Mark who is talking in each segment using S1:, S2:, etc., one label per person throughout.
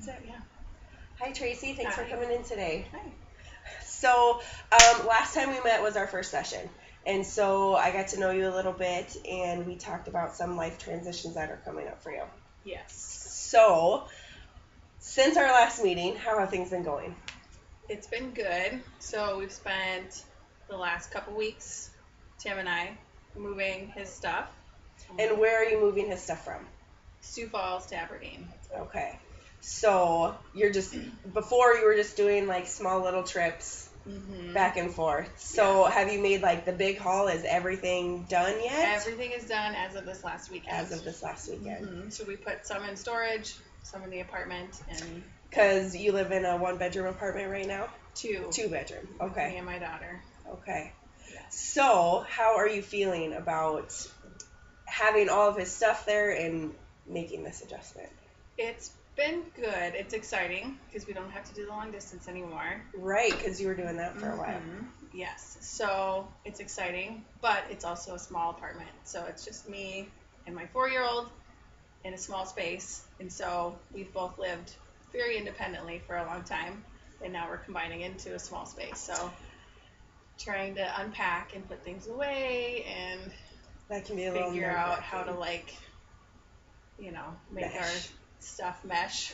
S1: So, yeah.
S2: Hi, Tracy. Thanks for
S1: Hi.
S2: coming in today.
S1: Hi.
S2: So, last time we met was our first session. And so I got to know you a little bit, and we talked about some life transitions that are coming up for you.
S1: Yes.
S2: So, since our last meeting, how have things been going?
S1: It's been good. So we've spent the last couple weeks, Tim and I, moving his stuff.
S2: And where are you moving his stuff from?
S1: Sioux Falls to Aberdeen.
S2: Okay. So, before you were just doing like small little trips
S1: Mm-hmm.
S2: back and forth. So, have you made like the big haul? Is everything done yet?
S1: Everything is done as of this last weekend.
S2: As of this last weekend.
S1: Mm-hmm. So we put some in storage, some in the apartment, and
S2: Because you live in a one-bedroom apartment right now?
S1: two.
S2: Two-bedroom.
S1: Me
S2: Okay.
S1: and my daughter.
S2: Okay.
S1: Yes.
S2: So, how are you feeling about having all of his stuff there and making this adjustment?
S1: It's been good. It's exciting because we don't have to do the long distance anymore.
S2: Right, because you were doing that for a while.
S1: Yes. So it's exciting, but it's also a small apartment. So it's just me and my 4-year-old in a small space. And so we've both lived very independently for a long time. And now we're combining into a small space. So trying to unpack and put things away and
S2: That can be a little
S1: figure out
S2: nerve-wracking.
S1: how to make our stuff mesh.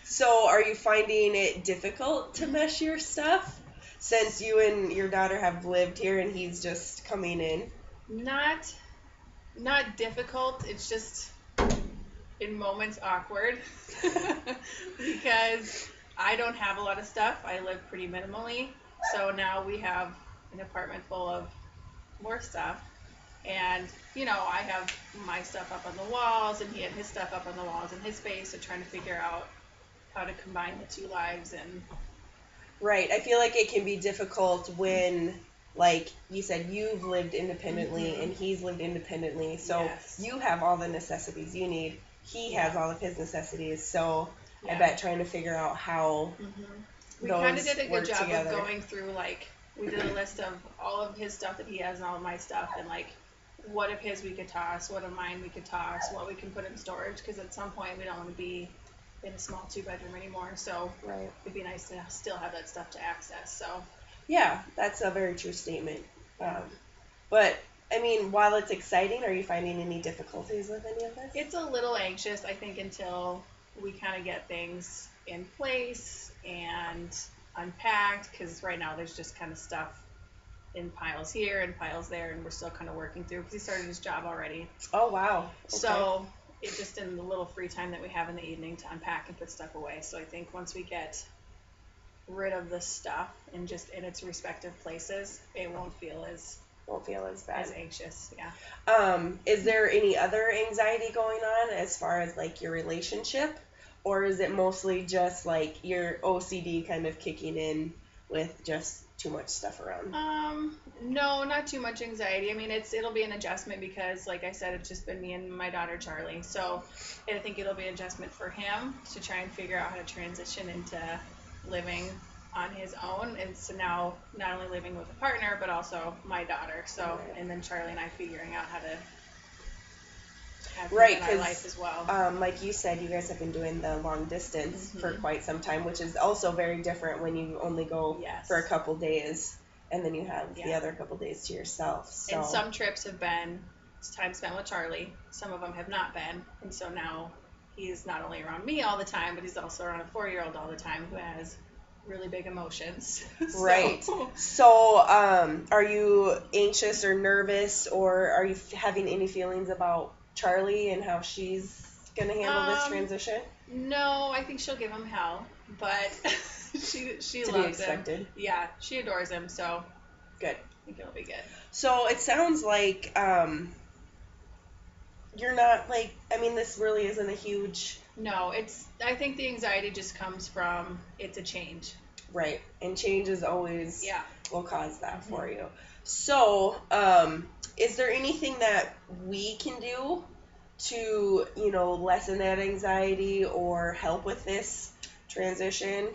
S2: So, are you finding it difficult to mesh your stuff since you and your daughter have lived here and he's just coming in?
S1: Not difficult. It's just in moments awkward because I don't have a lot of stuff. I live pretty minimally. So now we have an apartment full of more stuff. And, I have my stuff up on the walls and he had his stuff up on the walls in his space. So trying to figure out how to combine the two lives and
S2: Right. I feel like it can be difficult when, like you said, you've lived independently and he's lived independently. So you have all the necessities you need. He has all of his necessities. So I bet trying to figure out how
S1: we kind of
S2: those
S1: did a good
S2: work
S1: job
S2: together.
S1: of going through, we did a list of all of his stuff that he has and all of my stuff, and what of his we could toss, what of mine we could toss, what we can put in storage, because at some point we don't want to be in a small 2-bedroom anymore. So it'd be nice to still have that stuff to access. So
S2: yeah, that's a very true statement. But I mean, while it's exciting, are you finding any difficulties with any of this?
S1: It's a little anxious, I think, until we kind of get things in place and unpacked, because right now there's just kind of stuff in piles here and piles there, and we're still kind of working through because he started his job already.
S2: Oh, wow. Okay.
S1: So it's just in the little free time that we have in the evening to unpack and put stuff away. So I think once we get rid of the stuff and just in its respective places, it won't feel as
S2: bad.
S1: As anxious,
S2: Is there any other anxiety going on as far as like your relationship, or is it mostly just like your OCD kind of kicking in with just too much stuff around?
S1: No, not too much anxiety. I mean, it'll be an adjustment because, like I said, it's just been me and my daughter Charlie. So I think it'll be an adjustment for him to try and figure out how to transition into living on his own, and so now not only living with a partner but also my daughter. So and then Charlie and I figuring out how to have my life as well.
S2: Like you said, you guys have been doing the long distance for quite some time, which is also very different when you only go for a couple days and then you have the other couple days to yourself. So.
S1: And some trips have been time spent with Charlie. Some of them have not been, and so now he's not only around me all the time, but he's also around a 4-year-old all the time who has really big emotions.
S2: Right. So, are you anxious or nervous, or are you having any feelings about Charlie and how she's gonna handle this transition?
S1: No, I think she'll give him hell, but she
S2: to
S1: loves
S2: be expected.
S1: him. Yeah, she adores him, so
S2: good.
S1: I think it'll be good.
S2: So it sounds like you're not like, I mean, this really isn't a huge.
S1: No, I think the anxiety just comes from it's a change.
S2: Right, and change is always will cause that for you. So, is there anything that we can do to, lessen that anxiety or help with this transition?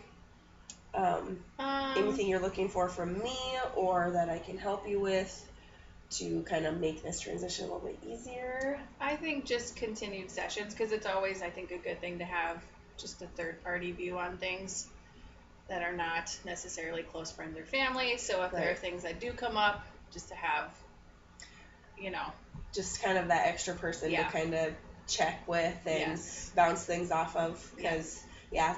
S2: Anything you're looking for from me or that I can help you with to kind of make this transition a little bit easier?
S1: I think just continued sessions, because it's always, I think, a good thing to have just a third party view on things that are not necessarily close friends or family. So if there are things that do come up, just to have,
S2: just kind of that extra person to kind of check with and bounce things off of. Because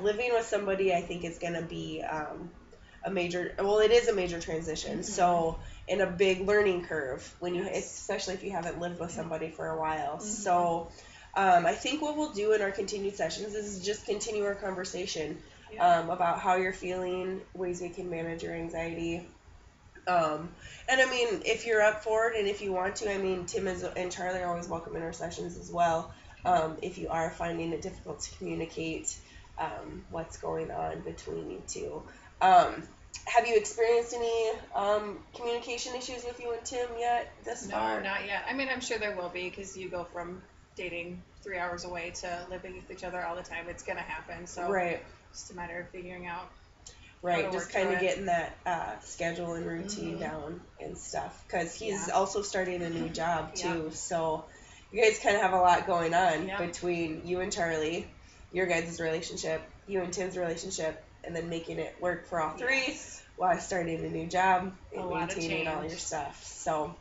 S2: living with somebody, I think, is going to be it is a major transition. Mm-hmm. So, and a big learning curve especially if you haven't lived with somebody for a while. Mm-hmm. So, I think what we'll do in our continued sessions is just continue our conversation about how you're feeling, ways we can manage your anxiety. And I mean, if you're up for it and if you want to, I mean, Tim and Charlie are always welcome in our sessions as well. If you are finding it difficult to communicate what's going on between you two. Have you experienced any communication issues with you and Tim yet thus far?
S1: No, not yet. I mean, I'm sure there will be, because you go from dating 3 hours away to living with each other all the time. It's going to happen. So it's just a matter of figuring out.
S2: Right, just kind of getting that schedule and routine down and stuff. Because he's also starting a new job, too. So you guys kind of have a lot going on between you and Charlie, your guys' relationship, you and Tim's relationship, and then making it work for all three while starting a new job and maintaining all your stuff. So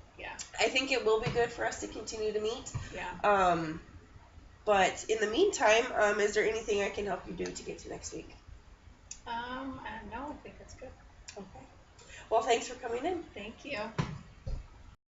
S2: I think it will be good for us to continue to meet. But in the meantime, is there anything I can help you do to get to next week?
S1: No, I think that's good.
S2: Okay. Well, thanks for coming in.
S1: Thank you.